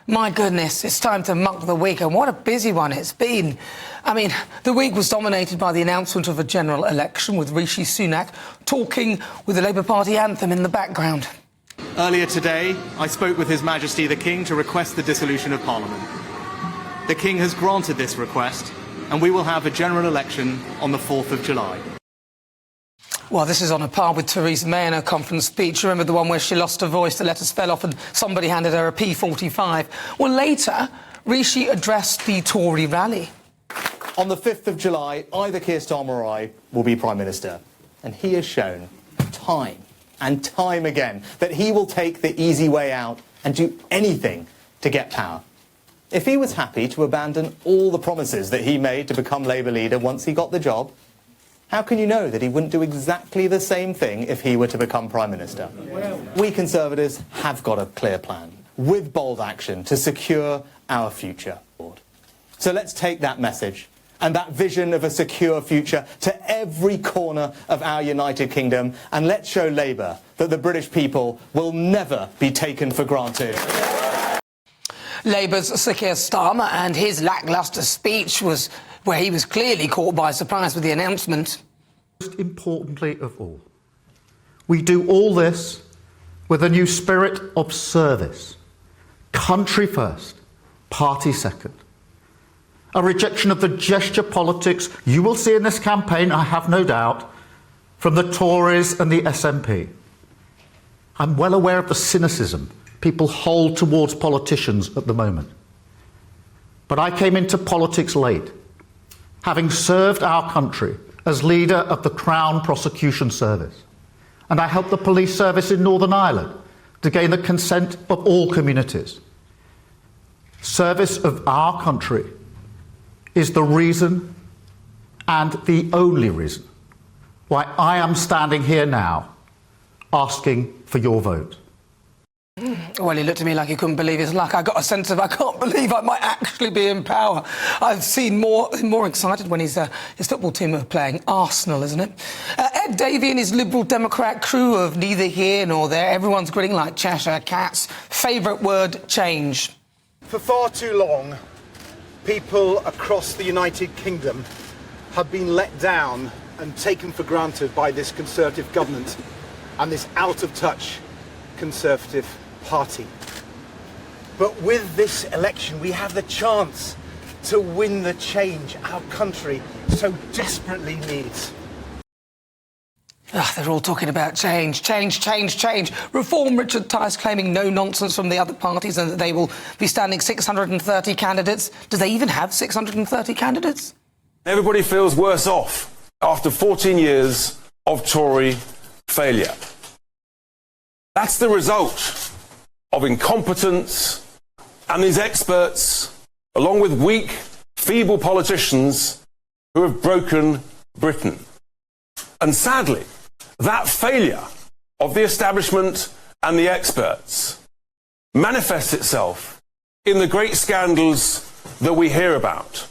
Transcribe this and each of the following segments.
My goodness, it's time to muck the week, and what a busy one it's been. I mean, the week was dominated by the announcement of a general election, with Rishi Sunak talking with the Labour Party anthem in the background. Earlier today, I spoke with His Majesty the King to request the dissolution of Parliament. The King has granted this request, and we will have a general election on the 4th of July. Well, this is on a par with Theresa May in her conference speech. Remember the one where she lost her voice, the letters fell off and somebody handed her a P45? Well, later, Rishi addressed the Tory rally. On the 5th of July, either Keir Starmer or I will be Prime Minister. And he has shown time and time again that he will take the easy way out and do anything to get power. If he was happy to abandon all the promises that he made to become Labour leader once he got the job, how can you know that he wouldn't do exactly the same thing if he were to become Prime Minister? We Conservatives have got a clear plan, with bold action, to secure our future. So let's take that message and that vision of a secure future to every corner of our United Kingdom, and let's show Labour that the British people will never be taken for granted. Labour's Sir Keir Starmer and his lacklustre speech was where he was clearly caught by surprise with the announcement. Most importantly of all, we do all this with a new spirit of service. Country first, party second. A rejection of the gesture politics you will see in this campaign, I have no doubt, from the Tories and the SNP. I'm well aware of the cynicism people hold towards politicians at the moment. But I came into politics late, having served our country as leader of the Crown Prosecution Service. And I helped the police service in Northern Ireland to gain the consent of all communities. Service of our country is the reason, and the only reason, why I am standing here now asking for your vote. Well, he looked at me like he couldn't believe his luck. I got a sense of, I can't believe I might actually be in power. I've seen more excited when his football team are playing Arsenal, isn't it? Ed Davey and his Liberal Democrat crew of neither here nor there. Everyone's grinning like Cheshire cats. Favourite word, change. For far too long, people across the United Kingdom have been let down and taken for granted by this Conservative government and this out-of-touch Conservative Party. But with this election, we have the chance to win the change our country so desperately needs. They're all talking about change. Reform Richard Tice claiming no nonsense from the other parties and that they will be standing 630 candidates. Do they even have 630 candidates? Everybody feels worse off after 14 years of Tory failure. That's the result of incompetence and these experts, along with weak, feeble politicians who have broken Britain. And sadly, that failure of the establishment and the experts manifests itself in the great scandals that we hear about.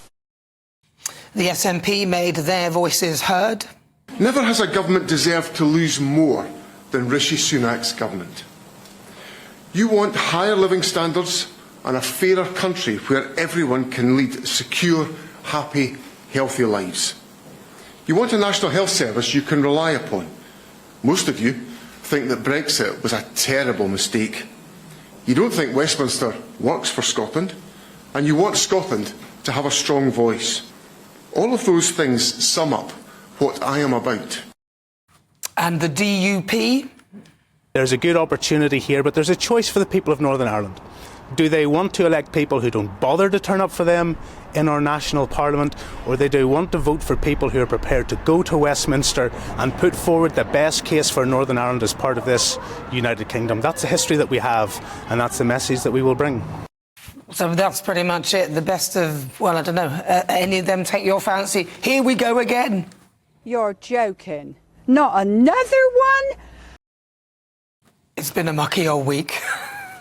The SNP made their voices heard. Never has a government deserved to lose more than Rishi Sunak's government. You want higher living standards and a fairer country where everyone can lead secure, happy, healthy lives. You want a national health service you can rely upon. Most of you think that Brexit was a terrible mistake. You don't think Westminster works for Scotland, and you want Scotland to have a strong voice. All of those things sum up what I am about. And the DUP? There's a good opportunity here, but there's a choice for the people of Northern Ireland. Do they want to elect people who don't bother to turn up for them in our national parliament, or they do want to vote for people who are prepared to go to Westminster and put forward the best case for Northern Ireland as part of this United Kingdom? That's the history that we have, and that's the message that we will bring. So that's pretty much it. The best of, well, I don't know, any of them take your fancy? Here we go again. You're joking. Not another one? It's been a mucky old week.